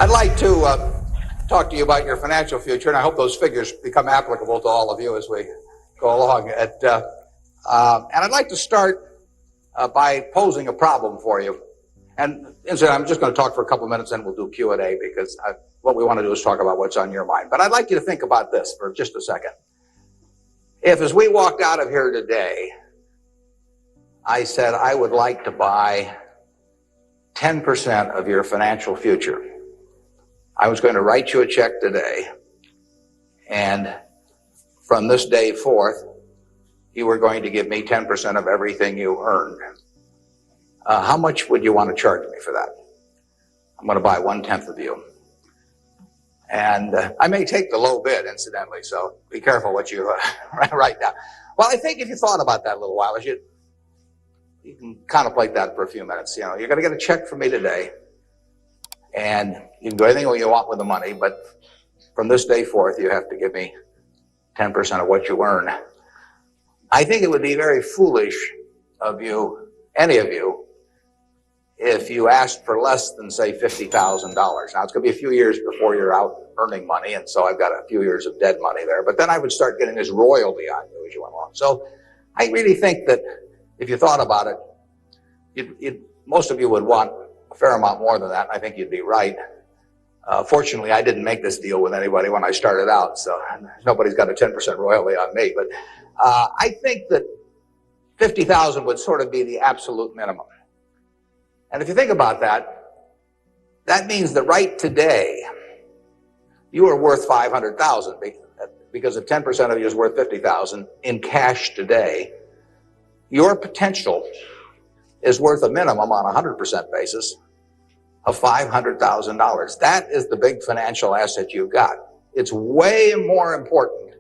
I'd like to talk to you about your financial future, and I hope those figures become applicable to all of you as we go along. And I'd like to start by posing a problem for you. And incidentally, I'm just going to talk for a couple minutes, and we'll do Q&A, because what we want to do is talk about what's on your mind. But I'd like you to think about this for just a second. If, as we walked out of here today, I said I would like to buy 10% of your financial future, I was going to write you a check today, and from this day forth, you were going to give me 10% of everything you earned. How much would you want to charge me for that? I'm going to buy 1/10 of you. And I may take the low bid, incidentally, so be careful what you write down. Well, I think if you thought about that a little while, you can contemplate that for a few minutes. You know, you're going to get a check from me today, and you can do anything you want with the money, but from this day forth, you have to give me 10% of what you earn. I think it would be very foolish of you, any of you, if you asked for less than, say, $50,000. Now, it's going to be a few years before you're out earning money, and so I've got a few years of dead money there, but then I would start getting this royalty on you as you went along. So I really think that if you thought about it, most of you would want a fair amount more than that, and I think you'd be right. Fortunately, I didn't make this deal with anybody when I started out, so nobody's got a 10% royalty on me. But I think that $50,000 would sort of be the absolute minimum. And if you think about that, that means that right today, you are worth $500,000, because if 10% of you is worth $50,000 in cash today, your potential is worth a minimum on a 100% basis of $500,000. That is the big financial asset you've got. It's way more important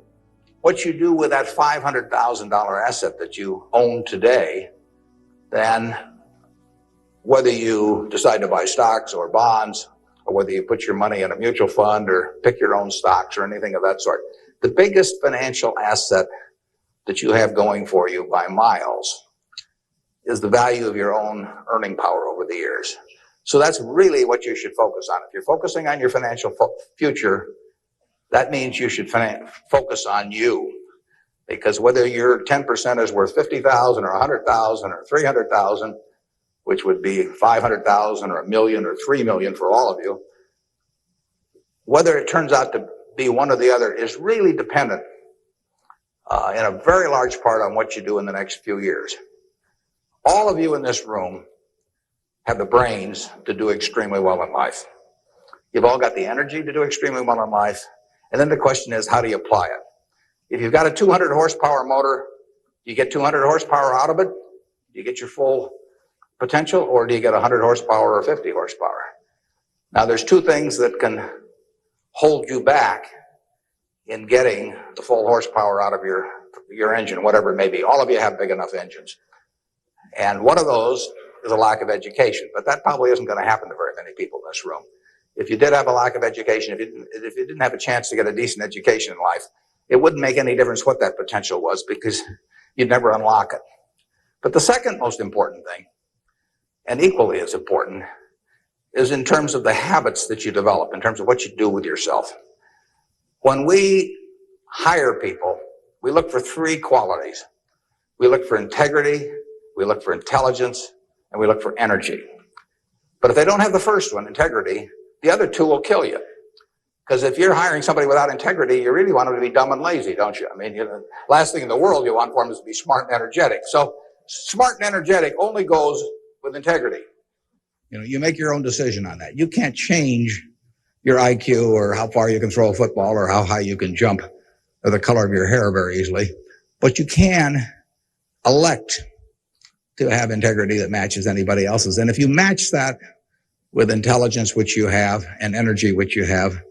what you do with that $500,000 asset that you own today than whether you decide to buy stocks or bonds, or whether you put your money in a mutual fund or pick your own stocks or anything of that sort. The biggest financial asset that you have going for you by miles is the value of your own earning power over the years. So that's really what you should focus on. If you're focusing on your financial future, that means you should focus on you. Because whether your 10% is worth $50,000 or $100,000 or $300,000, which would be $500,000 or $1 million or $3 million for all of you, whether it turns out to be one or the other is really dependent in a very large part on what you do in the next few years. All of you in this room have the brains to do extremely well in life. You've all got the energy to do extremely well in life. And then the question is, how do you apply it? If you've got a 200 horsepower motor, do you get 200 horsepower out of it? Do you get your full potential, or do you get 100 horsepower or 50 horsepower? Now, there's two things that can hold you back in getting the full horsepower out of your engine, whatever it may be. All of you have big enough engines. And one of those is a lack of education, but that probably isn't going to happen to very many people in this room. If you did have a lack of education, if you didn't have a chance to get a decent education in life, it wouldn't make any difference what that potential was, because you'd never unlock it. But the second most important thing, and equally as important, is in terms of the habits that you develop, in terms of what you do with yourself. When we hire people, we look for three qualities. We look for integrity, we look for intelligence, and we look for energy. But if they don't have the first one, integrity, the other two will kill you. Because if you're hiring somebody without integrity, you really want them to be dumb and lazy, don't you? I mean, last thing in the world you want for them is to be smart and energetic. So smart and energetic only goes with integrity. You know, you make your own decision on that. You can't change your IQ or how far you can throw a football or how high you can jump or the color of your hair very easily. But you can elect to have integrity that matches anybody else's. And if you match that with intelligence, which you have, and energy, which you have,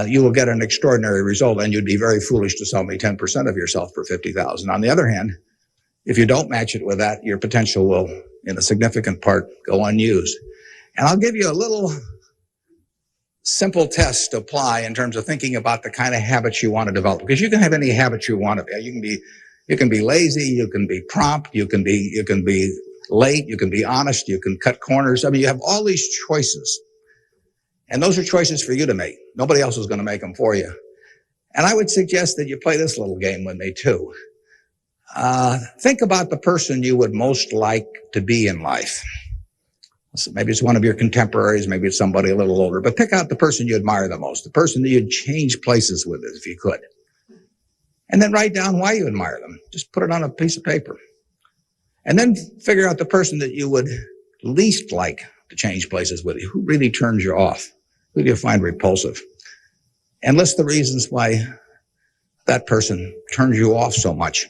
you will get an extraordinary result, and you'd be very foolish to sell me 10% of yourself for $50,000. On the other hand, if you don't match it with that, your potential will, in a significant part, go unused. And I'll give you a little simple test to apply in terms of thinking about the kind of habits you want to develop, because you can have any habits you want to be. You can be lazy, you can be prompt, you can be late, you can be honest, you can cut corners. I mean, you have all these choices. And those are choices for you to make. Nobody else is going to make them for you. And I would suggest that you play this little game with me too. Think about the person you would most like to be in life. So maybe it's one of your contemporaries, maybe it's somebody a little older, but pick out the person you admire the most, the person that you'd change places with if you could. And then write down why you admire them. Just put it on a piece of paper. And then figure out the person that you would least like to change places with you. Who really turns you off? Who do you find repulsive? And list the reasons why that person turns you off so much.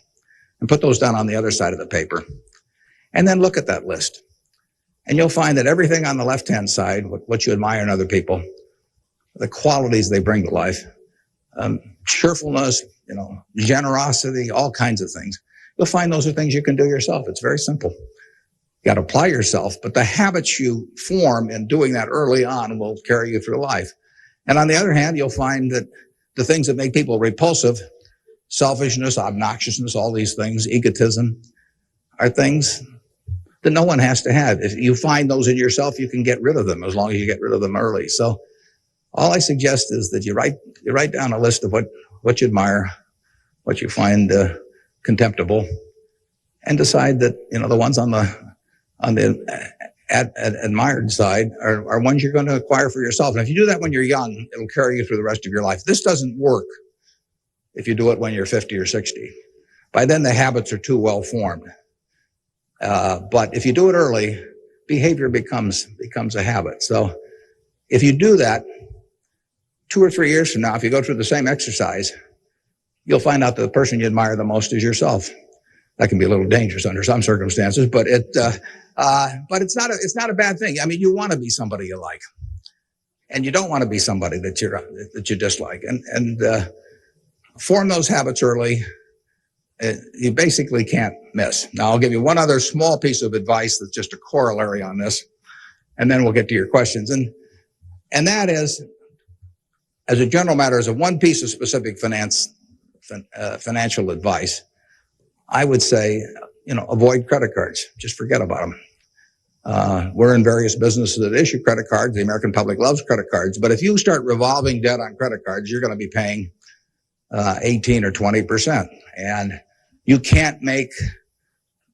And put those down on the other side of the paper. And then look at that list. And you'll find that everything on the left-hand side, what you admire in other people, the qualities they bring to life, cheerfulness, generosity, all kinds of things. You'll find those are things you can do yourself. It's very simple. You got to apply yourself, but the habits you form in doing that early on will carry you through life. And on the other hand, you'll find that the things that make people repulsive, selfishness, obnoxiousness, all these things, egotism, are things that no one has to have. If you find those in yourself, you can get rid of them as long as you get rid of them early. So all I suggest is that you write down a list of what you admire, what you find contemptible, and decide that the ones on the admired side are ones you're going to acquire for yourself. And if you do that when you're young, it'll carry you through the rest of your life. This doesn't work if you do it when you're 50 or 60. By then, the habits are too well formed. But if you do it early, behavior becomes a habit. So if you do that, 2 or 3 years from now, if you go through the same exercise, you'll find out that the person you admire the most is yourself. That can be a little dangerous under some circumstances, but it's not a bad thing. I mean, you want to be somebody you like, and you don't want to be somebody that you dislike. And form those habits early. You basically can't miss. Now, I'll give you one other small piece of advice that's just a corollary on this, and then we'll get to your questions. And that is, as a general matter, as a one piece of specific financial advice, I would say, avoid credit cards. Just forget about them. We're in various businesses that issue credit cards. The American public loves credit cards. But if you start revolving debt on credit cards, you're going to be paying 18 or 20%. And you can't make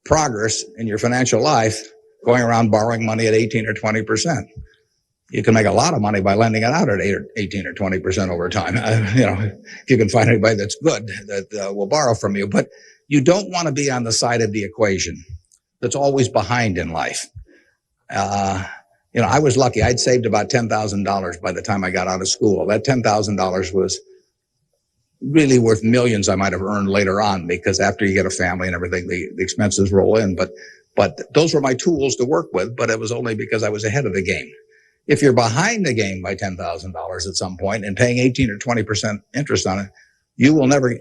progress in your financial life going around borrowing money at 18 or 20%. You can make a lot of money by lending it out at 18 or 20% over time. If you can find anybody that's good that will borrow from you. But you don't want to be on the side of the equation that's always behind in life. I was lucky. I'd saved about $10,000 by the time I got out of school. That $10,000 was really worth millions I might have earned later on, because after you get a family and everything, the expenses roll in. But those were my tools to work with, but it was only because I was ahead of the game. If you're behind the game by $10,000 at some point and paying 18 or 20% interest on it, you will never,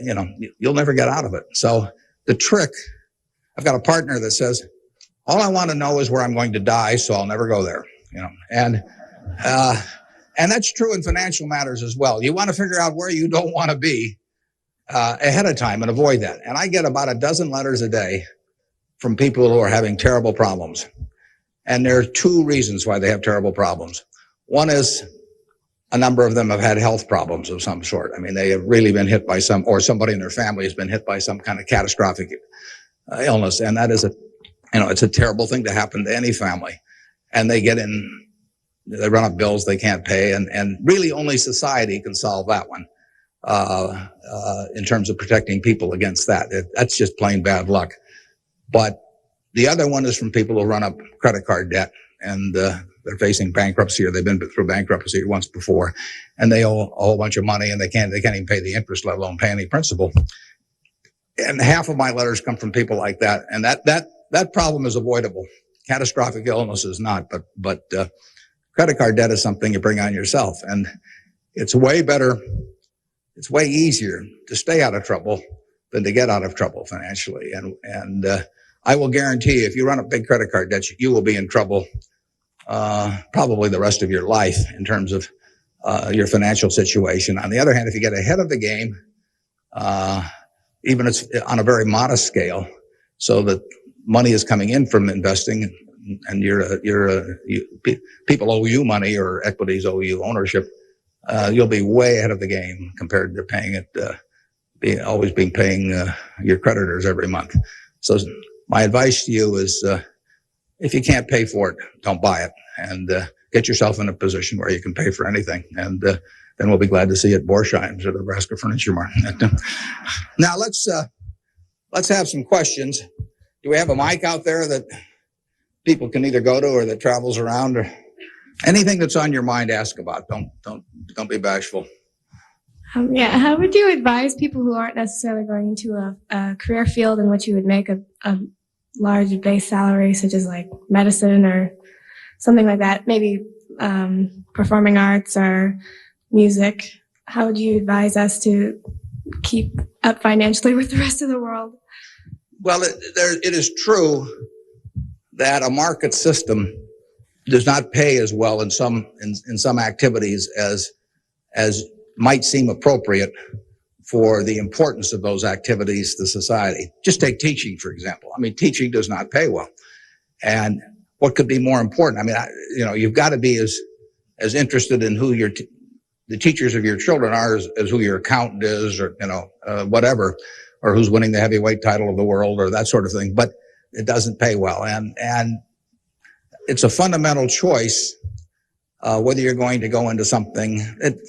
you'll never get out of it. So the trick, I've got a partner that says, all I want to know is where I'm going to die, so I'll never go there, and that's true in financial matters as well. You want to figure out where you don't want to be ahead of time and avoid that. And I get about a dozen letters a day from people who are having terrible problems. And there are 2 reasons why they have terrible problems. One is a number of them have had health problems of some sort. I mean, they have really been hit by or somebody in their family has been hit by some kind of catastrophic illness. And that is it's a terrible thing to happen to any family. And they run up bills they can't pay. And really only society can solve that one, in terms of protecting people against that. That's just plain bad luck. But the other one is from people who run up credit card debt, and they're facing bankruptcy, or they've been through bankruptcy once before, and they owe a whole bunch of money, and they can't even pay the interest, let alone pay any principal. And half of my letters come from people like that, and that problem is avoidable. Catastrophic illness is not, but credit card debt is something you bring on yourself, and it's way better. It's way easier to stay out of trouble than to get out of trouble financially, and I will guarantee if you run up big credit card debts, you will be in trouble probably the rest of your life in terms of your financial situation. On the other hand, if you get ahead of the game, even it's on a very modest scale, so that money is coming in from investing, and people owe you money or equities owe you ownership, you'll be way ahead of the game compared to paying it, paying your creditors every month. So my advice to you is, if you can't pay for it, don't buy it, and get yourself in a position where you can pay for anything. And then we'll be glad to see you at Borsheim's or the Nebraska Furniture Mart. Now let's have some questions. Do we have a mic out there that people can either go to or that travels around, or anything that's on your mind? Ask about. Don't be bashful. How would you advise people who aren't necessarily going into a career field in which you would make a large base salary, such as like medicine or something like that, maybe performing arts or music? How would you advise us to keep up financially with the rest of the world? Well, it is true that a market system does not pay as well in some activities as might seem appropriate for the importance of those activities to society. Just take teaching, for example. I mean, teaching does not pay well. And what could be more important? I mean, you've got to be as interested in who the teachers of your children are as who your accountant is, or, whatever, or who's winning the heavyweight title of the world, or that sort of thing. But it doesn't pay well. And it's a fundamental choice, whether you're going to go into something.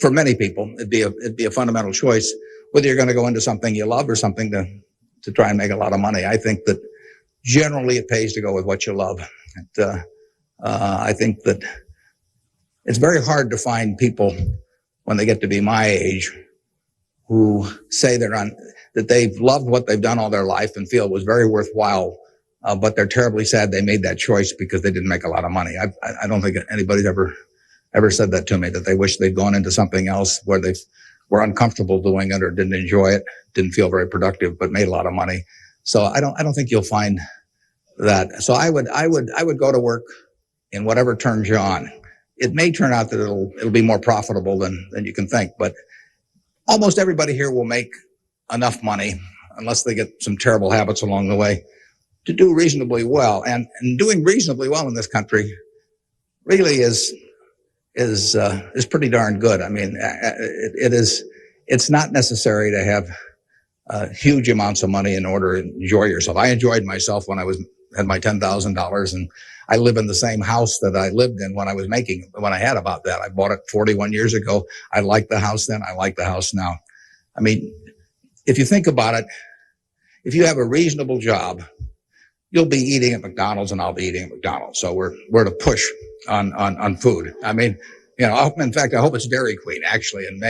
For many people, it'd be a fundamental choice whether you're going to go into something you love or something to try and make a lot of money. I think that generally it pays to go with what you love. I think that it's very hard to find people when they get to be my age who say that they've loved what they've done all their life and feel it was very worthwhile, but they're terribly sad they made that choice because they didn't make a lot of money. I don't think anybody's ever said that to me, that they wish they'd gone into something else where they were uncomfortable doing it or didn't enjoy it, didn't feel very productive, but made a lot of money. So I don't think you'll find that. So I would go to work in whatever turns you on. It may turn out that it'll be more profitable than you can think, but almost everybody here will make enough money, unless they get some terrible habits along the way, to do reasonably well. And doing reasonably well in this country really is pretty darn good. I mean, it's not necessary to have huge amounts of money in order to enjoy yourself. I enjoyed myself when I had my $10,000, and I live in the same house that I lived in when I had about that. I bought it 41 years ago. I liked the house then. I like the house now. I mean, if you think about it, if you have a reasonable job, you'll be eating at McDonald's and I'll be eating at McDonald's. So we're to push on food. I mean, in fact, I hope it's Dairy Queen actually. And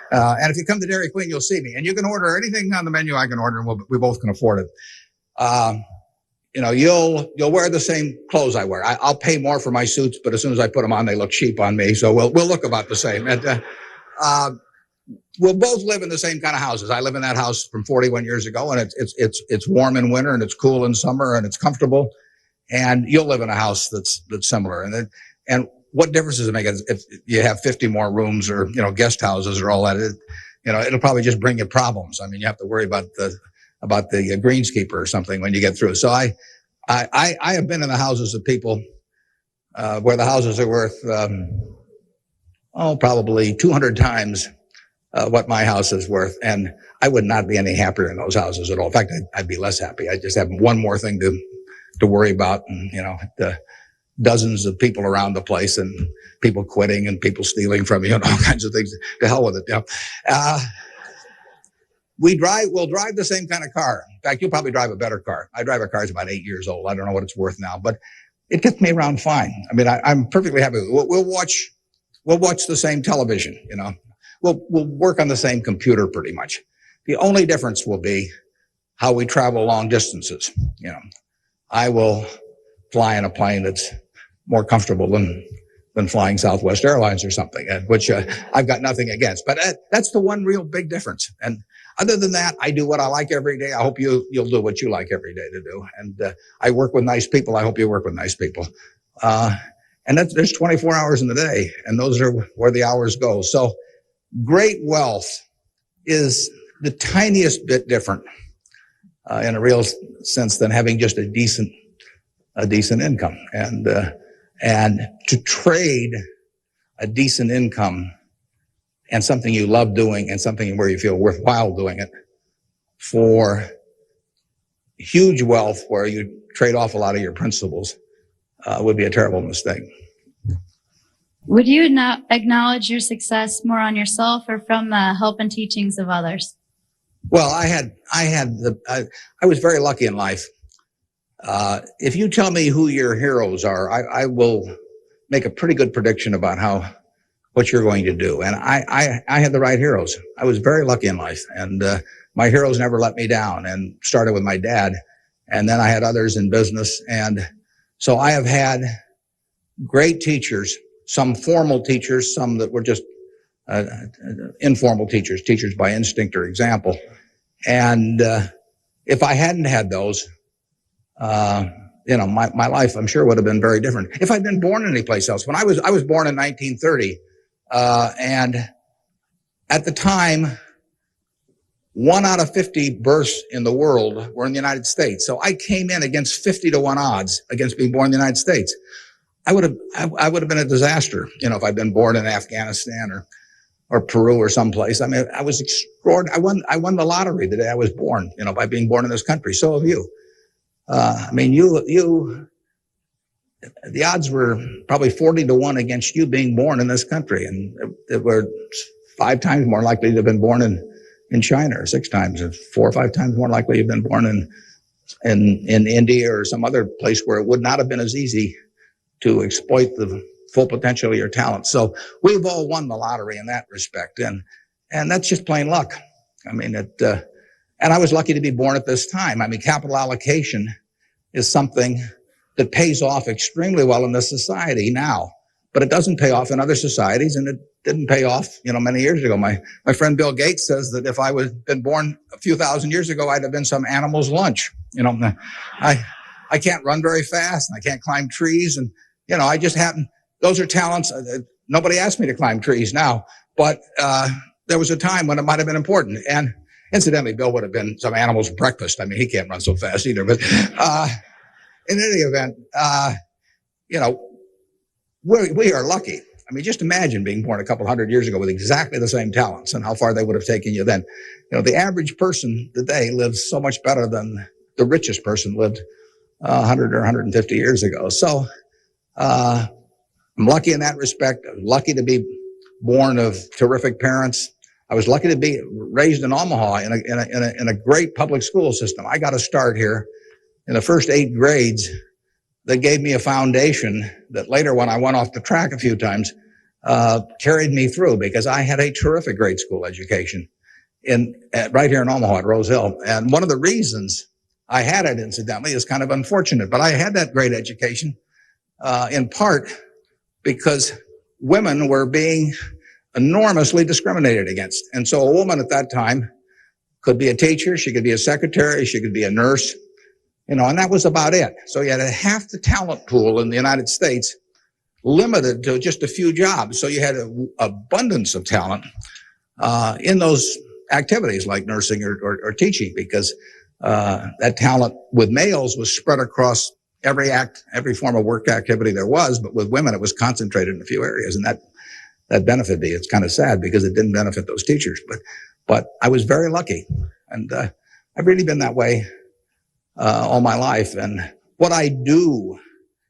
and if you come to Dairy Queen, you'll see me, and you can order anything on the menu I can order, and we both can afford it. You'll wear the same clothes I wear. I'll pay more for my suits, but as soon as I put them on, they look cheap on me. So we'll look about the same. And, we'll both live in the same kind of houses. I live in that house from 41 years ago, and it's warm in winter and it's cool in summer and it's comfortable. And you'll live in a house that's similar. And what difference does it make if you have 50 more rooms or, guest houses or all that? It'll probably just bring you problems. I mean, you have to worry about the greenskeeper or something when you get through. So I have been in the houses of people, where the houses are worth, probably 200 times what my house is worth. And I would not be any happier in those houses at all. In fact, I'd be less happy. I just have one more thing to worry about. And, the dozens of people around the place and people quitting and people stealing from you and all kinds of things. To hell with it. We'll drive the same kind of car. In fact, you'll probably drive a better car. I drive a car that's about 8 years old. I don't know what it's worth now, but it gets me around fine. I mean, I'm perfectly happy. We'll watch the same television, We'll work on the same computer pretty much. The only difference will be how we travel long distances. I will fly in a plane that's more comfortable than flying Southwest Airlines or something, which I've got nothing against. But that's the one real big difference. And other than that, I do what I like every day. I hope you'll do what you like every day to do. And I work with nice people. I hope you work with nice people. And there's 24 hours in the day, and those are where the hours go. So great wealth is the tiniest bit different in a real sense than having just a decent a decent income. And to trade a decent income and something you love doing and something where you feel worthwhile doing it for huge wealth where you trade off a lot of your principles would be a terrible mistake. Would you now acknowledge your success more on yourself or from the help and teachings of others? Well, I was very lucky in life. If you tell me who your heroes are, I will make a pretty good prediction about what you're going to do. And I had the right heroes. I was very lucky in life, and my heroes never let me down, and started with my dad. And then I had others in business. And so I have had great teachers, some formal teachers, some that were just informal teachers by instinct or example. And if I hadn't had those, my life, I'm sure, would have been very different. If I'd been born any place else. When I was born in 1930, and at the time, 1 out of 50 births in the world were in the United States. So I came in against 50 to 1 odds against being born in the United States. I would have been a disaster, if I'd been born in Afghanistan or Peru or someplace. I mean, I was extraordinary. I won the lottery the day I was born, by being born in this country. So have you. The odds were probably 40 to 1 against you being born in this country. And it were 5 times more likely to have been born in China, or 6 times, or 4 or 5 times more likely to have been born in India or some other place where it would not have been as easy to exploit the full potential of your talent. So we've all won the lottery in that respect. And that's just plain luck. And I was lucky to be born at this time. Capital allocation is something that pays off extremely well in this society now, but it doesn't pay off in other societies, and it didn't pay off, many years ago. My friend Bill Gates says that if I had been born a few thousand years ago, I'd have been some animal's lunch. I can't run very fast, and I can't climb trees, and I just happen. Those are talents. Nobody asked me to climb trees now, but there was a time when it might have been important. And incidentally, Bill would have been some animal's breakfast. He can't run so fast either. But in any event, we are lucky. Just imagine being born a couple hundred years ago with exactly the same talents and how far they would have taken you then. The average person today lives so much better than the richest person lived 100 or 150 years ago. So I'm lucky in that respect. I'm lucky to be born of terrific parents. I was lucky to be raised in Omaha in a great public school system. I got to start here in the first 8 grades. That gave me a foundation that later, when I went off the track a few times, carried me through, because I had a terrific grade school education right here in Omaha at Rose Hill. And one of the reasons I had it, incidentally, is kind of unfortunate, but I had that great education in part because women were being enormously discriminated against. And so a woman at that time could be a teacher, she could be a secretary, she could be a nurse, and that was about it. So you had half the talent pool in the United States limited to just a few jobs. So you had an abundance of talent in those activities like nursing or teaching, because that talent with males was spread across every form of work activity there was, but with women it was concentrated in a few areas, and that benefited me. It's kind of sad because it didn't benefit those teachers, but I was very lucky, and I've really been that way all my life. And what I do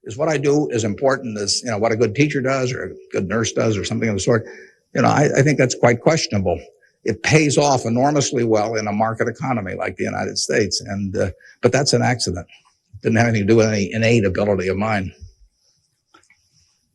is important as, what a good teacher does or a good nurse does or something of the sort. I think that's quite questionable. It pays off enormously well in a market economy like the United States. But that's an accident. It didn't have anything to do with any innate ability of mine.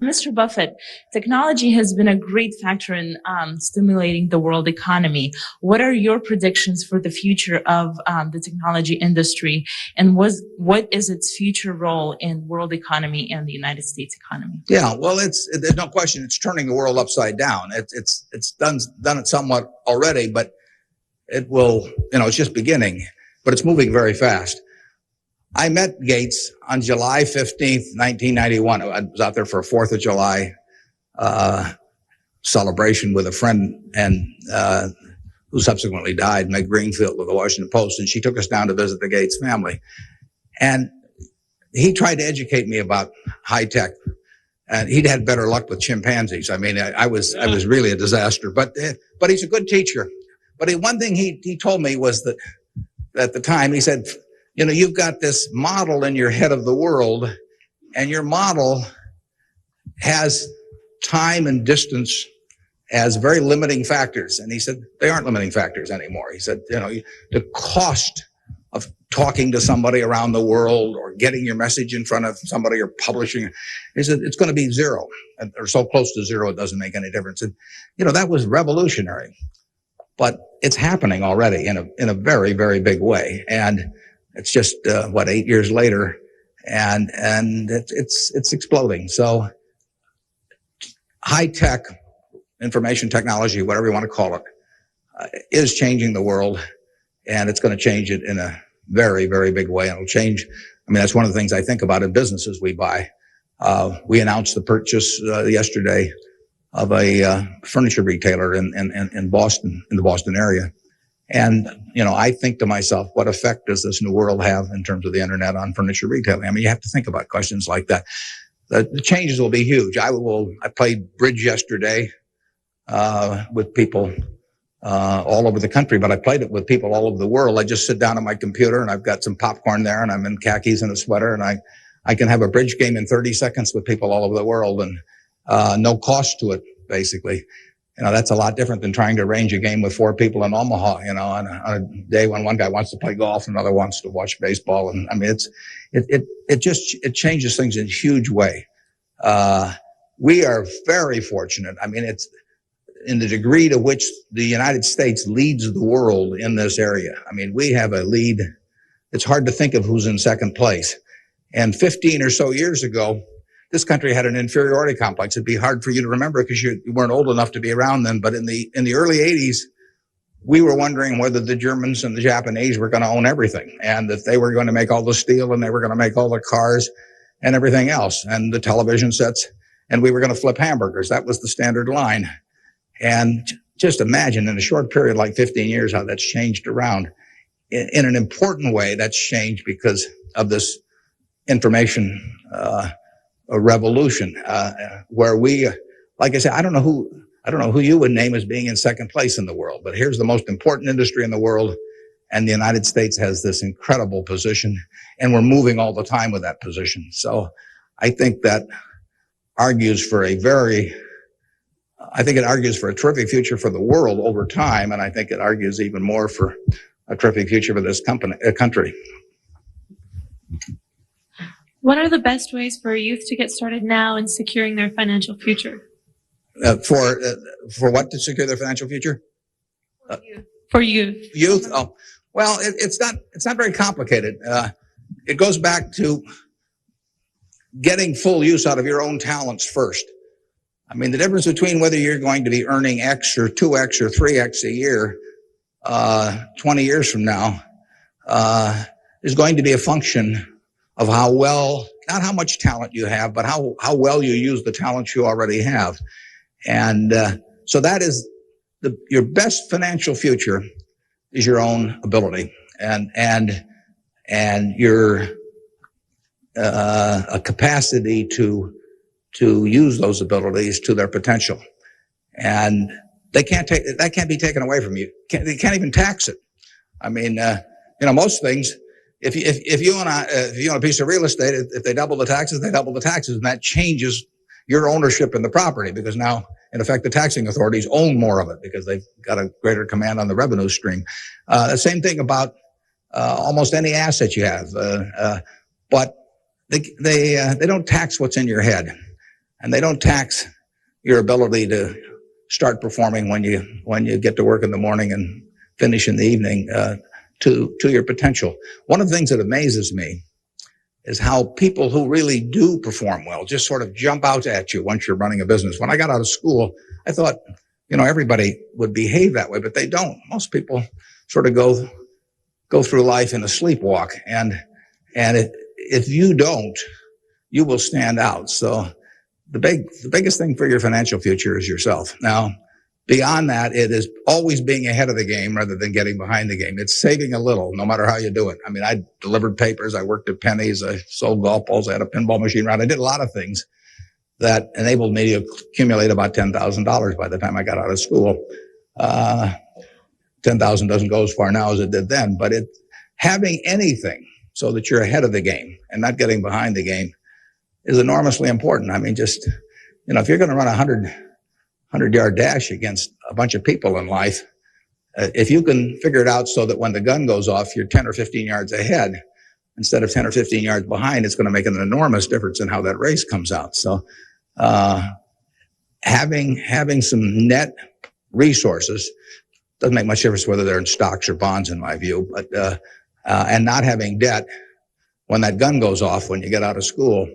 Mr. Buffett, technology has been a great factor in stimulating the world economy. What are your predictions for the future of the technology industry, and what is its future role in world economy and the United States economy? Yeah, well, there's no question it's turning the world upside down. It's done it somewhat already, but it will, it's just beginning, but it's moving very fast. I met Gates on July 15th, 1991. I was out there for a 4th of July celebration with a friend and who subsequently died, Meg Greenfield of the Washington Post, and she took us down to visit the Gates family. And he tried to educate me about high tech, and he'd had better luck with chimpanzees. I mean, I was really a disaster, but he's a good teacher. But one thing he told me was that at the time, he said, you know, you've got this model in your head of the world, and your model has time and distance as very limiting factors. And he said, they aren't limiting factors anymore. He said, you know, the cost of talking to somebody around the world or getting your message in front of somebody or publishing, he said, it's going to be zero, or so close to zero it doesn't make any difference. And, you know, that was revolutionary. But it's happening already in a very, very big way. And it's just, 8 years later, and it's exploding. So high tech, information technology, whatever you want to call it, is changing the world, and it's going to change it in a very, very big way. And it'll change. I mean, that's one of the things I think about in businesses we buy. We announced the purchase yesterday of a furniture retailer in Boston, in the Boston area. And, you know, I think to myself, what effect does this new world have in terms of the internet on furniture retailing? I mean, you have to think about questions like that. The changes will be huge. I played bridge yesterday with people all over the country, but I played it with people all over the world. I just sit down on my computer and I've got some popcorn there and I'm in khakis and a sweater, and I can have a bridge game in 30 seconds with people all over the world, and no cost to it, basically. You know, that's a lot different than trying to arrange a game with 4 people in Omaha, you know, on a day when one guy wants to play golf and another wants to watch baseball. And I mean, it changes things in a huge way. We are very fortunate. I mean, it's in the degree to which the United States leads the world in this area. I mean, we have a lead. It's hard to think of who's in second place. And 15 or so years ago, this country had an inferiority complex. It'd be hard for you to remember because you weren't old enough to be around then. But in the early 80s, we were wondering whether the Germans and the Japanese were going to own everything, and that they were going to make all the steel and they were going to make all the cars and everything else, and the television sets, and we were going to flip hamburgers. That was the standard line. And just imagine in a short period like 15 years how that's changed around. In an important way, that's changed because of this information a revolution, where we, like I said, I don't know who you would name as being in second place in the world, but here's the most important industry in the world, and the United States has this incredible position, and we're moving all the time with that position. So I think that argues for a terrific future for the world over time, and I think it argues even more for a terrific future for this country. What are the best ways for youth to get started now in securing their financial future? For what to secure their financial future? For youth. Youth? Oh, well, it's not very complicated. It goes back to getting full use out of your own talents first. I mean, the difference between whether you're going to be earning X or 2X or 3X a year 20 years from now is going to be a function of how well, not how much talent you have, but how well you use the talent you already have. And so that is your best financial future is your own ability and your a capacity to use those abilities to their potential. And that can't be taken away from you. They can't even tax it. I mean, most things, if you own a piece of real estate, if they double the taxes, they double the taxes, and that changes your ownership in the property, because now, in effect, the taxing authorities own more of it because they've got a greater command on the revenue stream. The same thing about almost any asset you have, but they don't tax what's in your head, and they don't tax your ability to start performing when you get to work in the morning and finish in the evening to your potential. One of the things that amazes me is how people who really do perform well just sort of jump out at you once you're running a business. When I got out of school, I thought, everybody would behave that way, but they don't. Most people sort of go through life in a sleepwalk, and if you don't, you will stand out. So the biggest thing for your financial future is yourself. Now, beyond that, it is always being ahead of the game rather than getting behind the game. It's saving a little, no matter how you do it. I mean, I delivered papers, I worked at Penny's, I sold golf balls, I had a pinball machine around. I did a lot of things that enabled me to accumulate about $10,000 by the time I got out of school. 10,000 doesn't go as far now as it did then, but having anything so that you're ahead of the game and not getting behind the game is enormously important. I mean, just, if you're going to run a 100-yard dash against a bunch of people in life, if you can figure it out so that when the gun goes off, you're 10 or 15 yards ahead instead of 10 or 15 yards behind, it's going to make an enormous difference in how that race comes out. So, having some net resources doesn't make much difference whether they're in stocks or bonds, in my view, but, and not having debt when that gun goes off when you get out of school,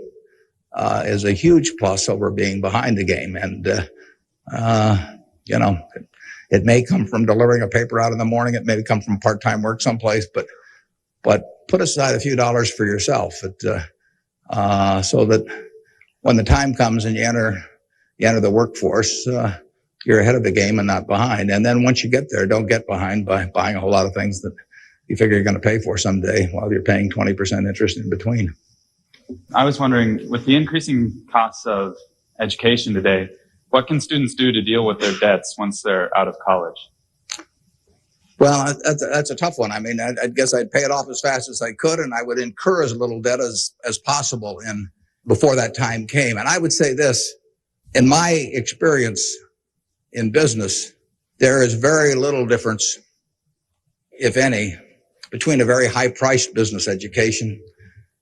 is a huge plus over being behind the game. And, it may come from delivering a paper out in the morning. It may come from part-time work someplace, but put aside a few dollars for yourself, so that when the time comes and you enter the workforce, you're ahead of the game and not behind. And then once you get there, don't get behind by buying a whole lot of things that you figure you're going to pay for someday while you're paying 20% interest in between. I was wondering, with the increasing costs of education today, what can students do to deal with their debts once they're out of college? Well, that's a tough one. I mean, I guess I'd pay it off as fast as I could, and I would incur as little debt as possible before that time came. And I would say this, in my experience in business, there is very little difference, if any, between a very high-priced business education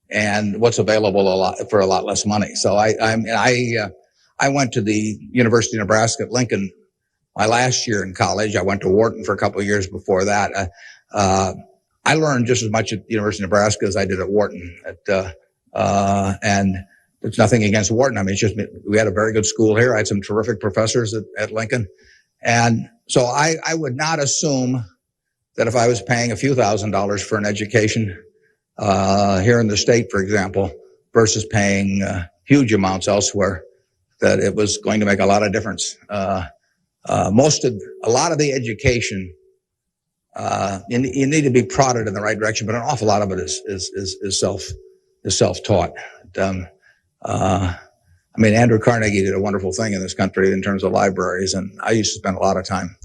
and what's available for a lot less money. So I went to the University of Nebraska at Lincoln my last year in college. I went to Wharton for a couple of years before that. I learned just as much at the University of Nebraska as I did at Wharton. And there's nothing against Wharton. I mean, it's just we had a very good school here. I had some terrific professors at Lincoln. And so I would not assume that if I was paying a few $1,000s for an education here in the state, for example, versus paying huge amounts elsewhere, that it was going to make a lot of difference. A lot of the education, you need to be prodded in the right direction, but an awful lot of it is self-taught. I mean, Andrew Carnegie did a wonderful thing in this country in terms of libraries, and I used to spend a lot of time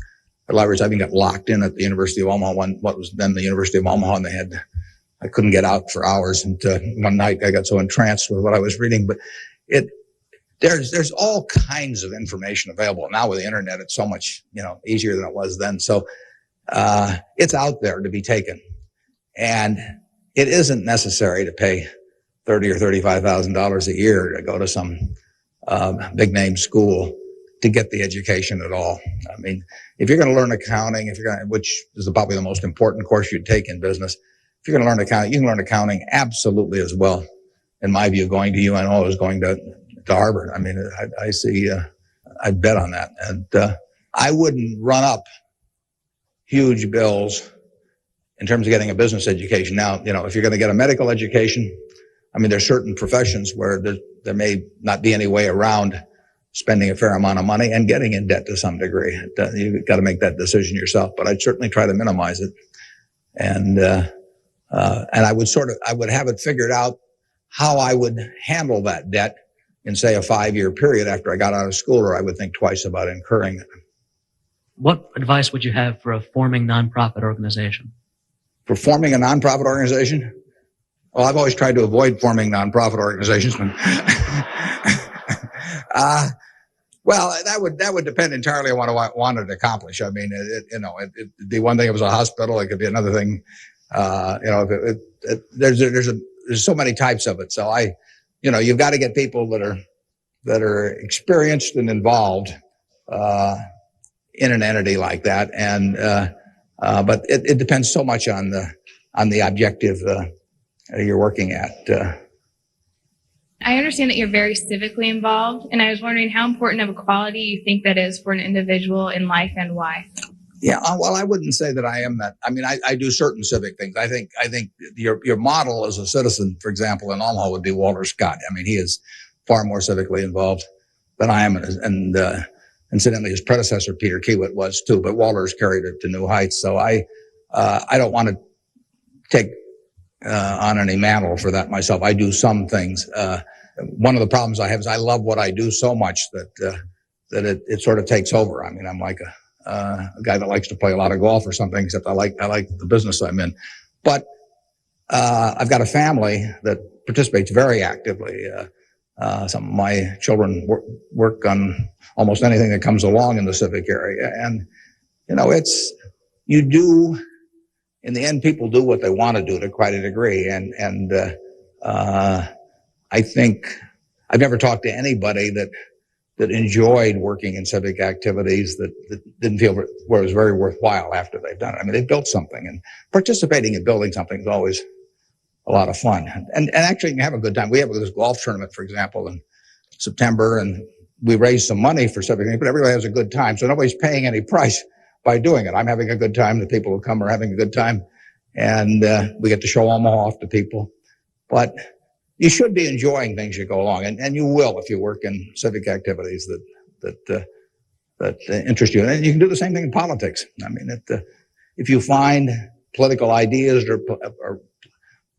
at libraries. I even got locked in at the University of Omaha, what was then the University of Omaha, and I couldn't get out for hours. And one night I got so entranced with what I was reading, but there's all kinds of information available now with the internet. It's so much easier than it was then. So it's out there to be taken, and it isn't necessary to pay $30,000 or $35,000 a year to go to some big name school to get the education at all. I mean, if you're going to learn accounting, which is probably the most important course you'd take in business, if you're going to learn accounting, you can learn accounting absolutely as well, in my view, going to UNO as going to Harvard. I mean, I see, I'd bet on that. And I wouldn't run up huge bills in terms of getting a business education. Now, if you're going to get a medical education, I mean, there's certain professions where there may not be any way around spending a fair amount of money and getting in debt to some degree. You've got to make that decision yourself, but I'd certainly try to minimize it. And I would have it figured out how I would handle that debt in, say, a 5-year period after I got out of school, or I would think twice about incurring it. What advice would you have for a forming nonprofit organization? For forming a nonprofit organization? Well, I've always tried to avoid forming nonprofit organizations. Well, that would depend entirely on what I wanted to accomplish. I mean, it'd be one thing if it was a hospital. It could be another thing. There's so many types of it. So you've got to get people that are experienced and involved in an entity like that. And but it depends so much on the objective you're working at. I understand that you're very civically involved, and I was wondering how important of a quality you think that is for an individual in life and why. Yeah, well, I wouldn't say that I am that. I mean, I do certain civic things. I think your model as a citizen, for example, in Omaha would be Walter Scott. I mean, he is far more civically involved than I am, and Incidentally, his predecessor, Peter Kiewit, was too, but Walters carried it to new heights. So I don't want to take on any mantle for that myself. I do some things. One of the problems I have is I love what I do so much that it sort of takes over. I mean, I'm like a guy that likes to play a lot of golf or something, except I like the business I'm in. But I've got a family that participates very actively. Some of my children work on almost anything that comes along in the civic area. And, in the end, people do what they want to do to quite a degree. And I think I've never talked to anybody that enjoyed working in civic activities that didn't feel it was very worthwhile after they've done it. I mean, they built something, and participating in building something is always a lot of fun. And actually you can have a good time. We have this golf tournament, for example, in September, and we raised some money for civic things, but everybody has a good time. So nobody's paying any price by doing it. I'm having a good time. The people who come are having a good time. And we get to show them off to people. But you should be enjoying things you go along, and you will if you work in civic activities that interest you. And you can do the same thing in politics. I mean, if you find political ideas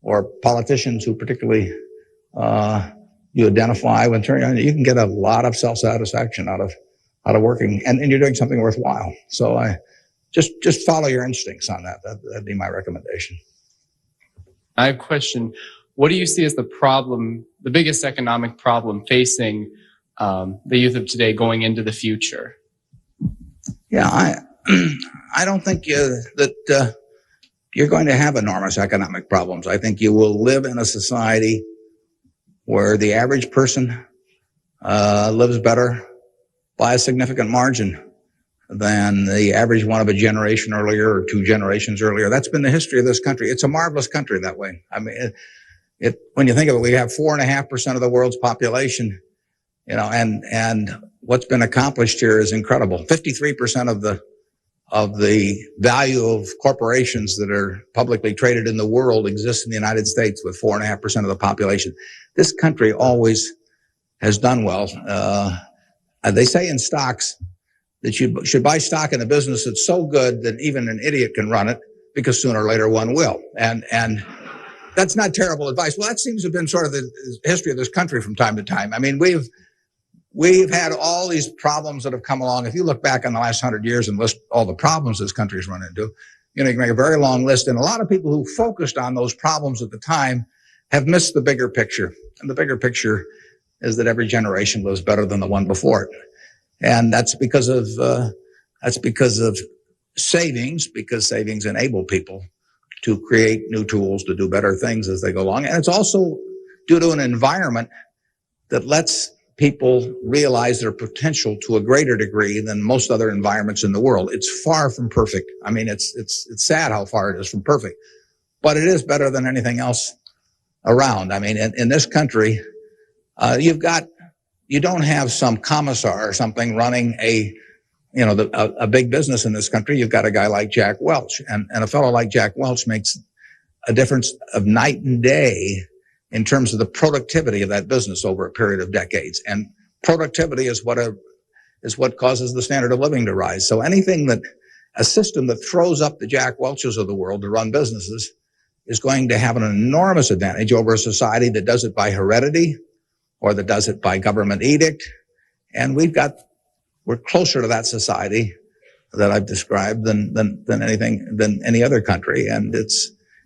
or politicians who particularly you identify with, you can get a lot of self-satisfaction out of working, and you're doing something worthwhile. So I just follow your instincts on that. That'd be my recommendation. I have a question. What do you see as the biggest economic problem facing the youth of today going into the future? Yeah, I don't think that you're going to have enormous economic problems. I think you will live in a society where the average person lives better by a significant margin than the average one of a generation earlier or two generations earlier. That's been the history of this country. It's a marvelous country that way. I mean, when you think of it, we have 4.5% of the world's population, and what's been accomplished here is incredible. 53% of the value of corporations that are publicly traded in the world exists in the United States with 4.5% of the population. This country always has done well. They say in stocks that you should buy stock in a business that's so good that even an idiot can run it, because sooner or later one will. And that's not terrible advice. Well, that seems to have been sort of the history of this country from time to time. I mean, we've had all these problems that have come along. If you look back on the last 100 years and list all the problems this country's run into, you can make a very long list. And a lot of people who focused on those problems at the time have missed the bigger picture. And the bigger picture is that every generation lives better than the one before it. And that's because of savings, because savings enable people to create new tools to do better things as they go along. And it's also due to an environment that lets people realize their potential to a greater degree than most other environments in the world. It's far from perfect. I mean, it's sad how far it is from perfect, but it is better than anything else around. I mean, in this country, you don't have some commissar or something running a big business in this country. You've got a guy like Jack Welch, and a fellow like Jack Welch makes a difference of night and day in terms of the productivity of that business over a period of decades. And productivity is what causes the standard of living to rise. So a system that throws up the Jack Welches of the world to run businesses is going to have an enormous advantage over a society that does it by heredity or that does it by government edict. And we're closer to that society that I've described than any other country. And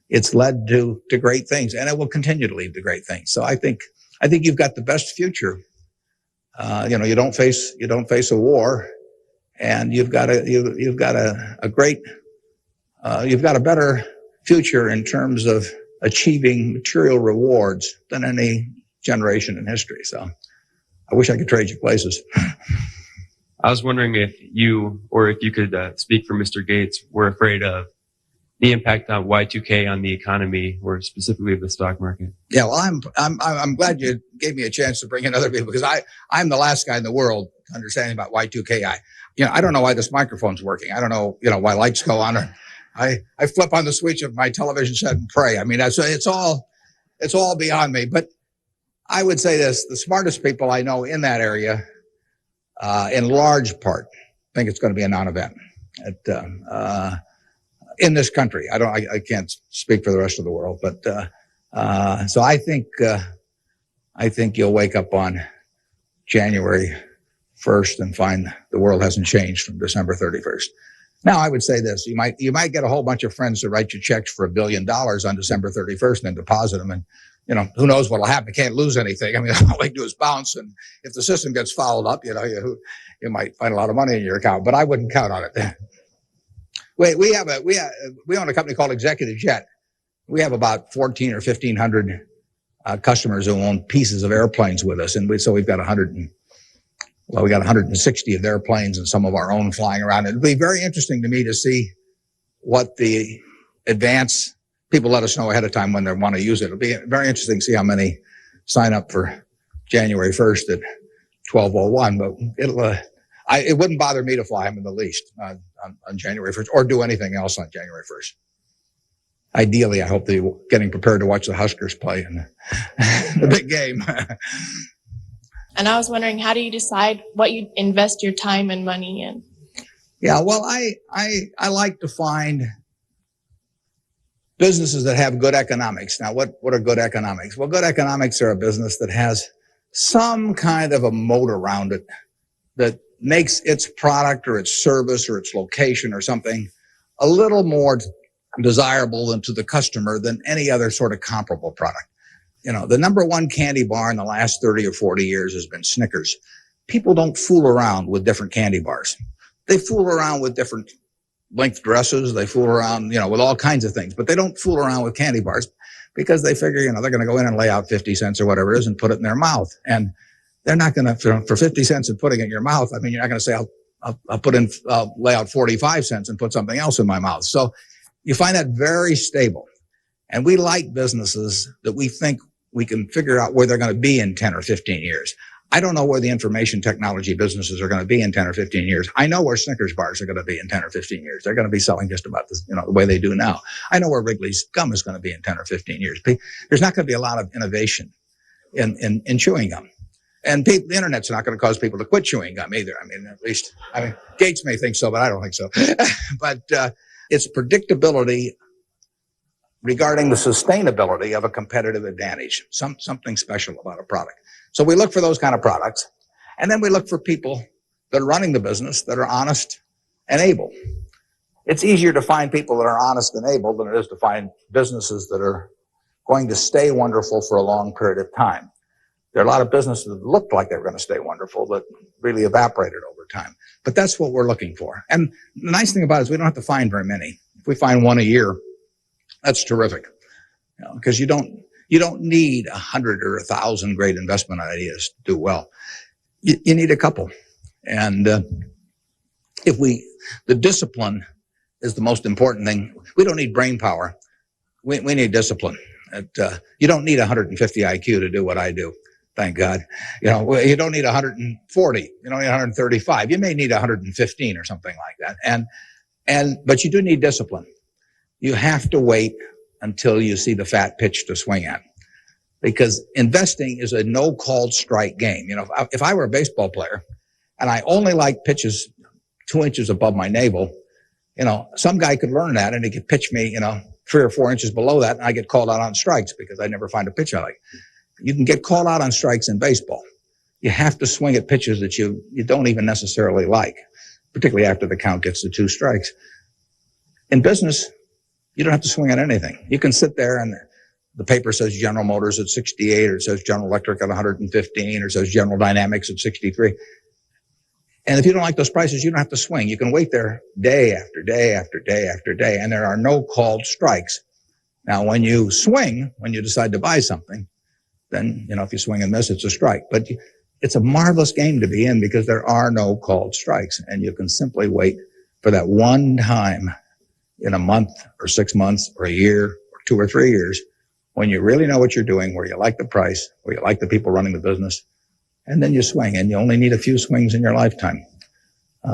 it's led to great things, and it will continue to lead to great things. So I think you've got the best future. You don't face a war, and you've got a better future in terms of achieving material rewards than any generation in history. So I wish I could trade you places. I was wondering if you could speak for Mr. Gates, were afraid of the impact on Y2K on the economy, or specifically the stock market. Yeah, well, I'm glad you gave me a chance to bring in other people, because I'm the last guy in the world understanding about Y2K. I don't know why this microphone's working. I don't know, why lights go on. Or I flip on the switch of my television set and pray. I mean, it's all beyond me. But I would say this: the smartest people I know in that area in large part, think it's going to be a non-event in this country. I can't speak for the rest of the world, but so I think you'll wake up on January 1st and find the world hasn't changed from December 31st. Now, I would say this: you might get a whole bunch of friends to write you checks for $1 billion on December 31st and then deposit them, and who knows what'll happen? You can't lose anything. I mean, all they do is bounce, and if the system gets fouled up, you might find a lot of money in your account. But I wouldn't count on it. We own a company called Executive Jet. We have about 1,400 or 1,500 customers who own pieces of airplanes with us, and so we've got 160 of their planes and some of our own flying around. It'll be very interesting to me to see what the advance people let us know ahead of time when they want to use it. It'll be very interesting to see how many sign up for January 1st at 12:01. But it wouldn't bother me to fly them in the least on January 1st or do anything else on January 1st. Ideally, I hope they're getting prepared to watch the Huskers play in the big game. And I was wondering, how do you decide what you invest your time and money in? Yeah, well, I like to find businesses that have good economics. Now, what are good economics? Well, good economics are a business that has some kind of a moat around it that makes its product or its service or its location or something a little more desirable to the customer than any other sort of comparable product. The number one candy bar in the last 30 or 40 years has been Snickers. People don't fool around with different candy bars. They fool around with different length dresses. They fool around, with all kinds of things, but they don't fool around with candy bars because they figure, they're going to go in and lay out 50 cents or whatever it is and put it in their mouth. And they're not going to, for 50 cents and putting it in your mouth, I mean, you're not going to say, I'll lay out 45 cents and put something else in my mouth. So you find that very stable. And we like businesses that we think we can figure out where they're going to be in 10 or 15 years. I don't know where the information technology businesses are going to be in 10 or 15 years. I know where Snickers bars are going to be in 10 or 15 years. They're going to be selling just about the way they do now. I know where Wrigley's gum is going to be in 10 or 15 years. There's not going to be a lot of innovation in chewing gum. And the internet's not going to cause people to quit chewing gum either. Gates may think so, but I don't think so. But it's predictability regarding the sustainability of a competitive advantage, something special about a product. So we look for those kind of products, and then we look for people that are running the business that are honest and able. It's easier to find people that are honest and able than it is to find businesses that are going to stay wonderful for a long period of time. There are a lot of businesses that looked like they were going to stay wonderful that really evaporated over time. But that's what we're looking for. And the nice thing about it is we don't have to find very many. If we find one a year, that's terrific, because you don't need 100 or 1,000 great investment ideas to do well. You need a couple. And the discipline is the most important thing. We don't need brain power. We need discipline. You don't need 150 IQ to do what I do. Thank God. You don't need 140. You don't need 135. You may need 115 or something like that. But you do need discipline. You have to wait until you see the fat pitch to swing at, because investing is a no-called strike game. If I were a baseball player and I only like pitches 2 inches above my navel, some guy could learn that and he could pitch me, 3 or 4 inches below that, and I get called out on strikes because I never find a pitch I like. You can get called out on strikes in baseball. You have to swing at pitches that you don't even necessarily like, particularly after the count gets to 2 strikes. In business, you don't have to swing at anything. You can sit there and the paper says General Motors at 68, or it says General Electric at 115, or it says General Dynamics at 63. And if you don't like those prices, you don't have to swing. You can wait there day after day after day after day, and there are no called strikes. Now, when you swing, when you decide to buy something, then, if you swing and miss, it's a strike. But it's a marvelous game to be in because there are no called strikes, and you can simply wait for that one time in a month or 6 months or a year or 2 or 3 years when you really know what you're doing, where you like the price, where you like the people running the business, and then you swing, and you only need a few swings in your lifetime.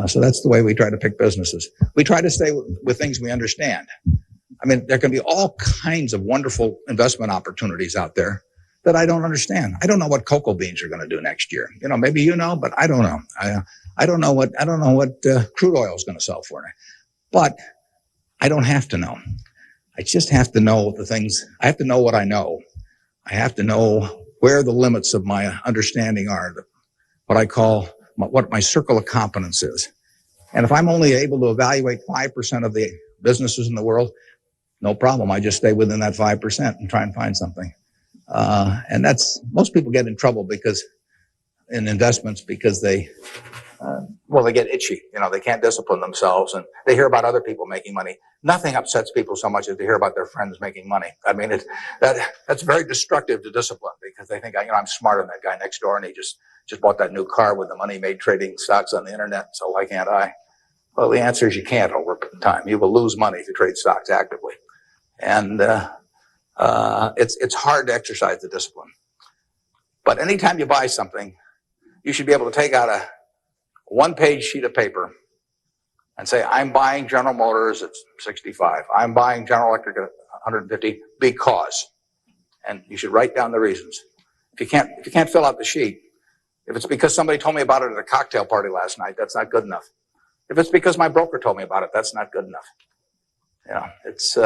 So that's the way we try to pick businesses. We try to stay with things we understand. There can be all kinds of wonderful investment opportunities out there that I don't understand. I don't know what cocoa beans are going to do next year. You know, maybe you know, but I don't know. I don't know what crude oil is going to sell for. But I don't have to know. I just have to know the things. I have to know what I know. I have to know where the limits of my understanding are, what I call what my circle of competence is. And if I'm only able to evaluate 5% of the businesses in the world, no problem. I just stay within that 5% and try and find something. And most people get in trouble in investments because they get itchy. You know, they can't discipline themselves, and they hear about other people making money. Nothing upsets people so much as to hear about their friends making money. I mean, that's very destructive to discipline, because they think, I'm smarter than that guy next door, and he just bought that new car with the money made trading stocks on the internet, so why can't I? Well, the answer is you can't over time. You will lose money if you trade stocks actively. And it's hard to exercise the discipline. But anytime you buy something, you should be able to take out a one-page sheet of paper and say, I'm buying General Motors at 65. I'm buying General Electric at 150 because. And you should write down the reasons. If you can't fill out the sheet, if it's because somebody told me about it at a cocktail party last night, that's not good enough. If it's because my broker told me about it, that's not good enough. You know, it's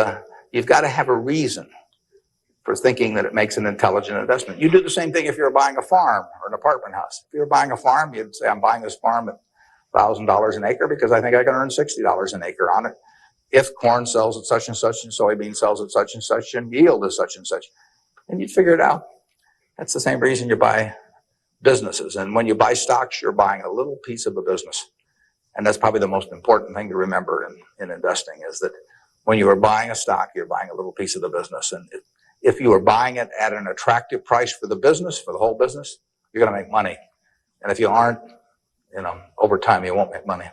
you've got to have a reason for thinking that it makes an intelligent investment. You do the same thing if you're buying a farm or an apartment house. If you're buying a farm, you'd say, I'm buying this farm at $1,000 an acre because I think I can earn $60 an acre on it. If corn sells at such and such, and soybean sells at such and such, and yield is such and such. And you'd figure it out. That's the same reason you buy businesses. And when you buy stocks, you're buying a little piece of a business. And that's probably the most important thing to remember in investing, is that when you are buying a stock, you're buying a little piece of the business. And if you are buying it at an attractive price for the business, for the whole business, you're going to make money. And if you aren't, over time, you won't make money.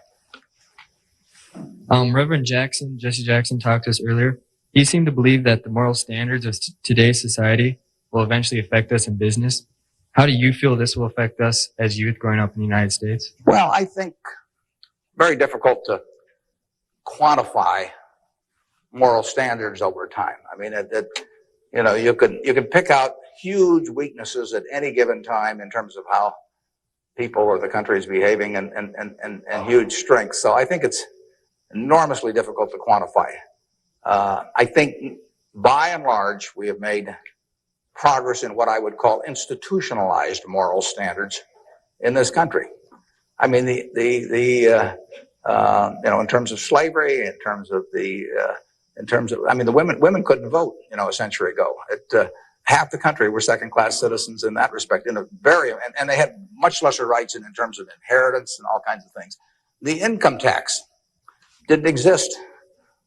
Reverend Jesse Jackson talked to us earlier. He seemed to believe that the moral standards of today's society will eventually affect us in business. How do you feel this will affect us as youth growing up in the United States? Well, I think very difficult to quantify moral standards over time. I mean, you can pick out huge weaknesses at any given time in terms of how people or the country is behaving, and huge strengths. So I think it's enormously difficult to quantify. I think by and large we have made progress in what I would call institutionalized moral standards in this country. I mean, in terms of slavery, in terms of the women couldn't vote, a century ago. Half the country were second-class citizens in that respect, and they had much lesser rights in terms of inheritance and all kinds of things. The income tax didn't exist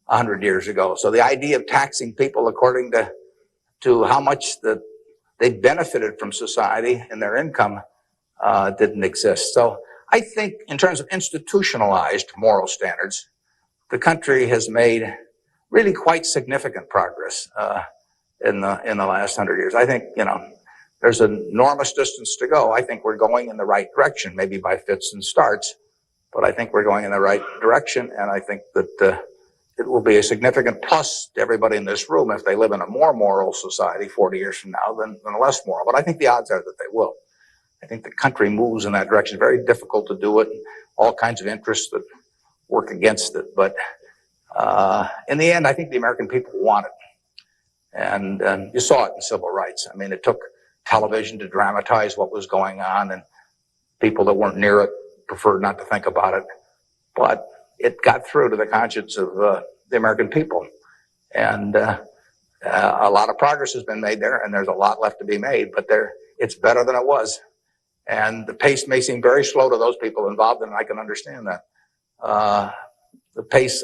100 years ago. So the idea of taxing people according to how much that they benefited from society and their income didn't exist. So I think in terms of institutionalized moral standards, the country has made really quite significant progress in the last 100 years. I think, there's an enormous distance to go. I think we're going in the right direction, maybe by fits and starts, but I think we're going in the right direction, and I think that it will be a significant plus to everybody in this room if they live in a more moral society 40 years from now than a less moral. But I think the odds are that they will. I think the country moves in that direction. It's very difficult to do it, all kinds of interests that work against it. But in the end, I think the American people want it. And you saw it in civil rights. I mean, it took television to dramatize what was going on, and people that weren't near it preferred not to think about it. But it got through to the conscience of the American people. And a lot of progress has been made there, and there's a lot left to be made, but it's better than it was. And the pace may seem very slow to those people involved, and I can understand that. The pace,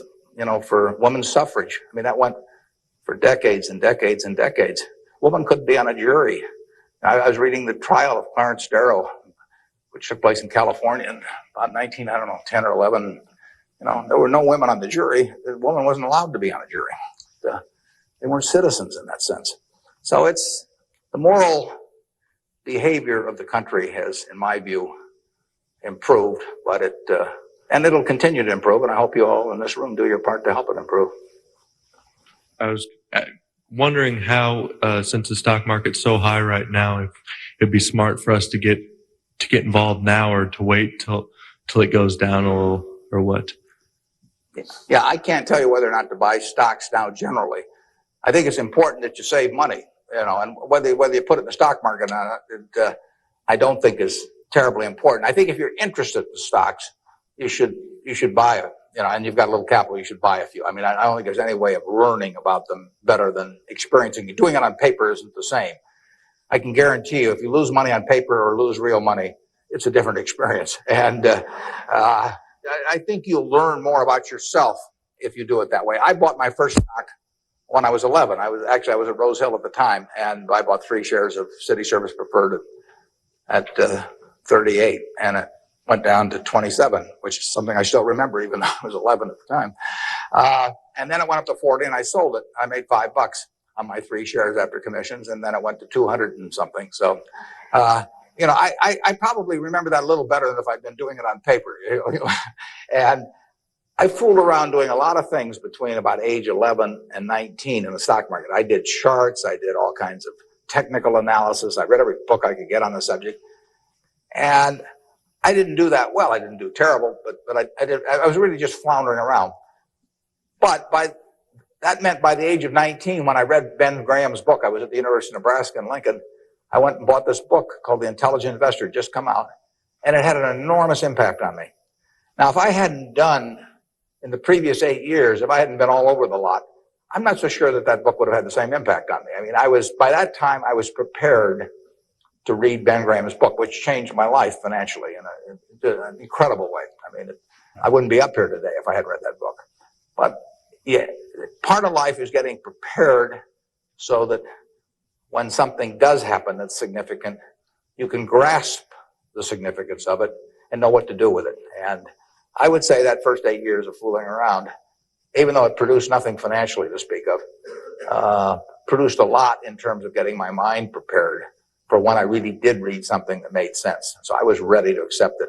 for women's suffrage, I mean, that went for decades and decades and decades. Women couldn't be on a jury. I was reading the trial of Clarence Darrow, which took place in California in about 10 or 11. There were no women on the jury. The woman wasn't allowed to be on a jury. They weren't citizens in that sense. So it's the moral behavior of the country has, in my view, improved, but and it'll continue to improve, and I hope you all in this room do your part to help it improve. wondering how, since the stock market's so high right now, if it'd be smart for us to get involved now or to wait till it goes down a little, or what? Yeah, I can't tell you whether or not to buy stocks now generally. I think it's important that you save money, and whether you put it in the stock market or not, I don't think is terribly important. I think if you're interested in stocks, you should buy it, and you've got a little capital, you should buy a few. I mean, I don't think there's any way of learning about them better than experiencing it. Doing it on paper isn't the same. I can guarantee you, if you lose money on paper or lose real money, it's a different experience. And I think you'll learn more about yourself if you do it that way. I bought my first stock when I was 11. I was at Rose Hill at the time, and I bought 3 shares of City Service Preferred at 38, and it went down to 27, which is something I still remember, even though I was 11 at the time. And then it went up to 40, and I sold it. I made $5 on my 3 shares after commissions, and then it went to 200 and something. So, I probably remember that a little better than if I'd been doing it on paper. And I fooled around doing a lot of things between about age 11 and 19 in the stock market. I did charts. I did all kinds of technical analysis. I read every book I could get on the subject. And I didn't do that well. I didn't do terrible, but I was really just floundering around. But that meant by the age of 19, when I read Ben Graham's book, I was at the University of Nebraska in Lincoln, I went and bought this book called The Intelligent Investor, just come out, and it had an enormous impact on me. Now, if I hadn't done, in the previous 8 years, if I hadn't been all over the lot, I'm not so sure that book would have had the same impact on me. I mean, by that time, I was prepared to read Ben Graham's book, which changed my life financially in an incredible way. I mean, I wouldn't be up here today if I had read that book. But yeah, part of life is getting prepared so that when something does happen that's significant, you can grasp the significance of it and know what to do with it. And I would say that first 8 years of fooling around, even though it produced nothing financially to speak of, produced a lot in terms of getting my mind prepared for when I really did read something that made sense. So I was ready to accept it.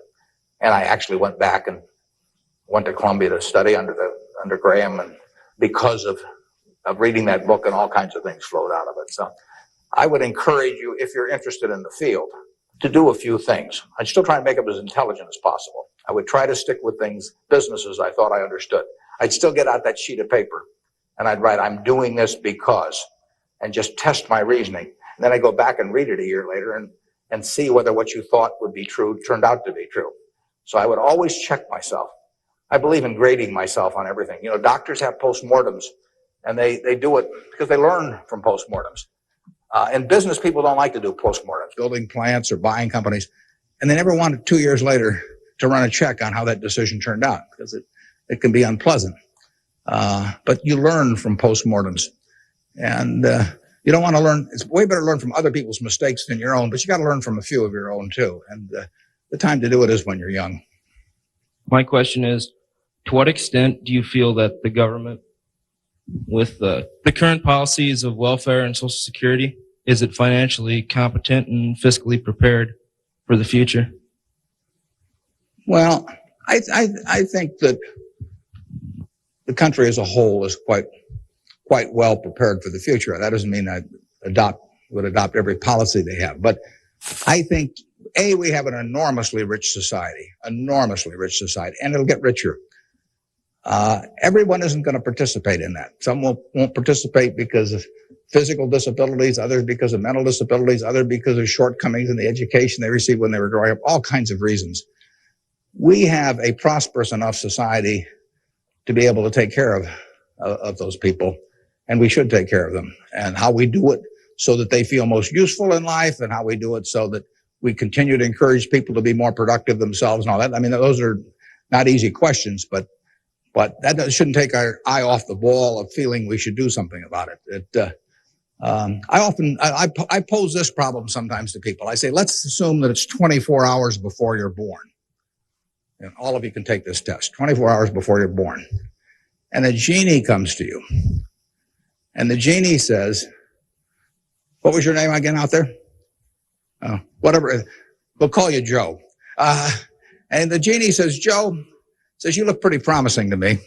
And I actually went back and went to Columbia to study under Graham, and because of reading that book, and all kinds of things flowed out of it. So I would encourage you, if you're interested in the field, to do a few things. I'd still try and make it as intelligent as possible. I would try to stick with businesses I thought I understood. I'd still get out that sheet of paper and I'd write, I'm doing this because, and just test my reasoning. And then I go back and read it a year later and see whether what you thought would be true turned out to be true. So I would always check myself. I believe in grading myself on everything. Doctors have postmortems, and they do it because they learn from postmortems. In business, people don't like to do postmortems, building plants or buying companies, and they never want 2 years later to run a check on how that decision turned out, because it can be unpleasant. But you learn from postmortems, and you don't want to learn. It's way better to learn from other people's mistakes than your own, but you got to learn from a few of your own too. And the time to do it is when you're young. My question is, to what extent do you feel that the government, with the current policies of welfare and Social Security, is it financially competent and fiscally prepared for the future? Well, I think that the country as a whole is quite well prepared for the future. That doesn't mean I would adopt every policy they have, but I think we have an enormously rich society, and it'll get richer. Everyone isn't going to participate in that. Some won't participate because of physical disabilities, others because of mental disabilities, others because of shortcomings in the education they received when they were growing up, all kinds of reasons. We have a prosperous enough society to be able to take care of those people, and we should take care of them. And how we do it so that they feel most useful in life, and how we do it so that we continue to encourage people to be more productive themselves and all that. I mean, those are not easy questions, but that shouldn't take our eye off the ball of feeling we should do something about it. I pose this problem sometimes to people. I say, let's assume that it's 24 hours before you're born. And all of you can take this test, 24 hours before you're born. And a genie comes to you. And the genie says, what was your name again out there? Whatever. We'll call you Joe. And the genie says, Joe, you look pretty promising to me.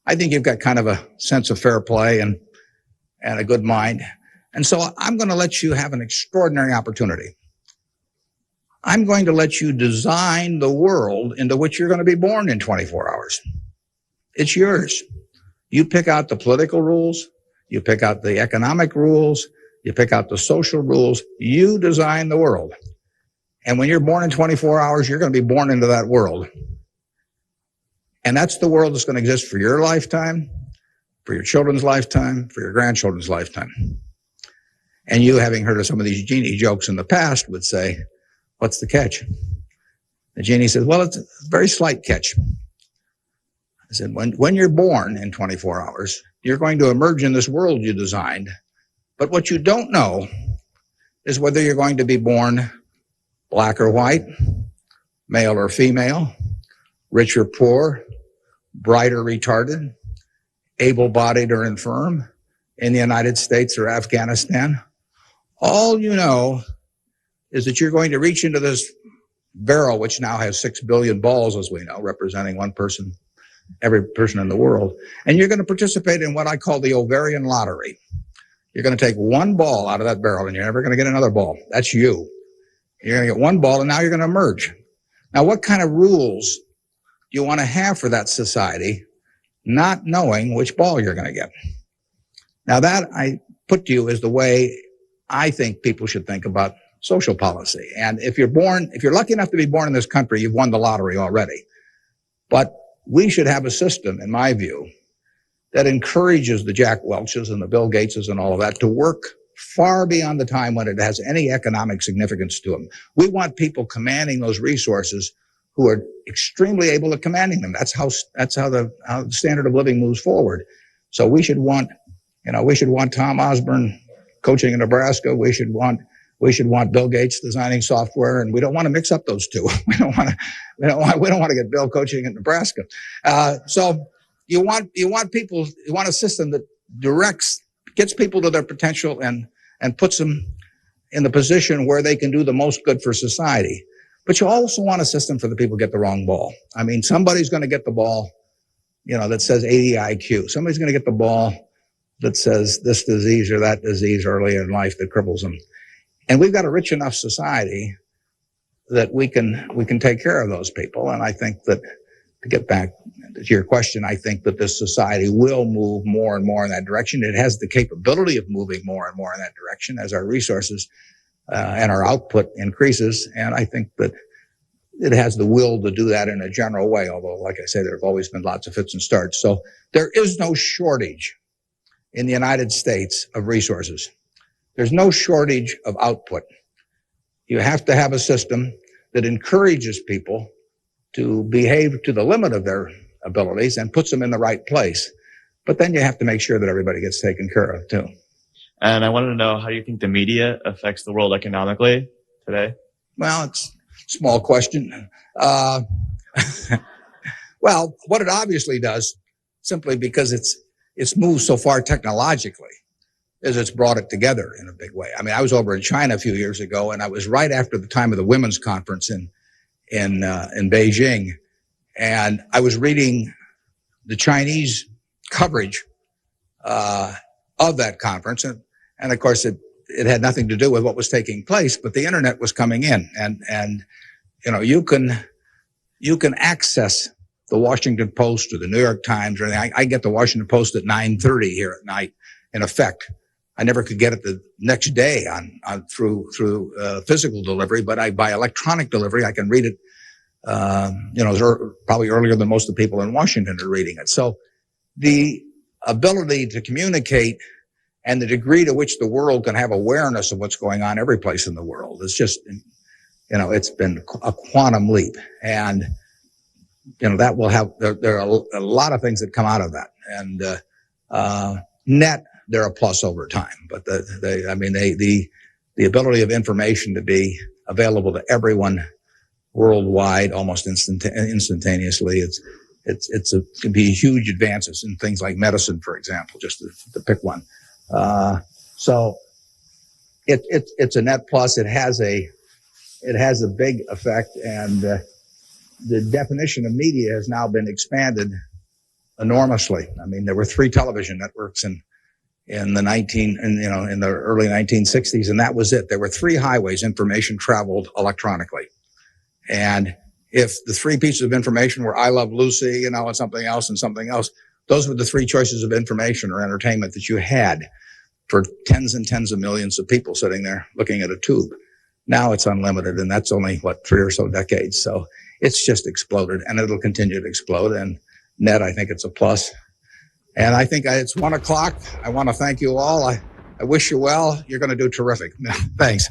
I think you've got kind of a sense of fair play, and and a good mind. And so I'm going to let you have an extraordinary opportunity. I'm going to let you design the world into which you're going to be born in 24 hours. It's yours. You pick out the political rules. You pick out the economic rules. You pick out the social rules. You design the world. And when you're born in 24 hours, you're going to be born into that world. And that's the world that's going to exist for your lifetime, for your children's lifetime, for your grandchildren's lifetime. And you, having heard of some of these genie jokes in the past, would say, what's the catch? The genie says, well, it's a very slight catch. I said, when you're born in 24 hours, you're going to emerge in this world you designed. But what you don't know is whether you're going to be born black or white, male or female, rich or poor, bright or retarded, able-bodied or infirm, in the United States or Afghanistan. All you know is that you're going to reach into this barrel, which now has 6 billion balls, as we know, representing one person, every person in the world. And you're going to participate in what I call the ovarian lottery. You're going to take one ball out of that barrel, and you're never going to get another ball. That's you. You're going to get one ball, and now you're going to emerge. Now, what kind of rules do you want to have for that society, not knowing which ball you're going to get? Now, that I put to you is the way I think people should think about social policy. And if you're lucky enough to be born in this country, you've won the lottery already. But we should have a system, in my view, that encourages the Jack Welches and the Bill Gateses and all of that to work far beyond the time when it has any economic significance to them. We want people commanding those resources who are extremely able at commanding them. That's how the standard of living moves forward. So we should want Tom Osborne coaching in Nebraska. We should want Bill Gates designing software, and we don't want to mix up those two. We don't want to get Bill coaching in Nebraska. So you want a system that gets people to their potential and puts them in the position where they can do the most good for society. But you also want a system for the people who get the wrong ball. I mean, somebody's going to get the ball, that says 80 IQ. Somebody's going to get the ball that says this disease or that disease early in life that cripples them. And we've got a rich enough society that we can take care of those people. And I think that, to get back to your question, I think that this society will move more and more in that direction. It has the capability of moving more and more in that direction as our resources and our output increases. And I think that it has the will to do that in a general way, although, like I say, there have always been lots of fits and starts. So there is no shortage in the United States of resources. There's no shortage of output. You have to have a system that encourages people to behave to the limit of their abilities and puts them in the right place. But then you have to make sure that everybody gets taken care of, too. And I wanted to know, how do you think the media affects the world economically today? Well, it's a small question. Well, what it obviously does, simply because it's moved so far technologically, is it's brought it together in a big way. I mean, I was over in China a few years ago, and I was right after the time of the women's conference in Beijing, and I was reading the Chinese coverage of that conference, and of course it had nothing to do with what was taking place, but the internet was coming in, and you can access the Washington Post or the New York Times or anything. I get the Washington Post at 9:30 here at night. In effect, I never could get it the next day through physical delivery, but by electronic delivery, I can read it. Probably earlier than most of the people in Washington are reading it. So the ability to communicate and the degree to which the world can have awareness of what's going on every place in the world is just, it's been a quantum leap. And, that will have, there are a lot of things that come out of that. And, net, they're a plus over time, but the ability of information to be available to everyone worldwide almost instantaneously, it can be huge advances in things like medicine, for example, just to pick one. So it's a net plus. It has a big effect, and the definition of media has now been expanded enormously. I mean, there were 3 television networks in in the early 1960s, and that was it. There were 3 highways information traveled electronically. And if the 3 pieces of information were I Love Lucy, and something else, those were the 3 choices of information or entertainment that you had for tens and tens of millions of people sitting there looking at a tube. Now it's unlimited, and that's only, 3 or so decades. So it's just exploded, and it'll continue to explode. And net, I think it's a plus. And I think it's 1:00. I want to thank you all. I wish you well. You're going to do terrific. Thanks.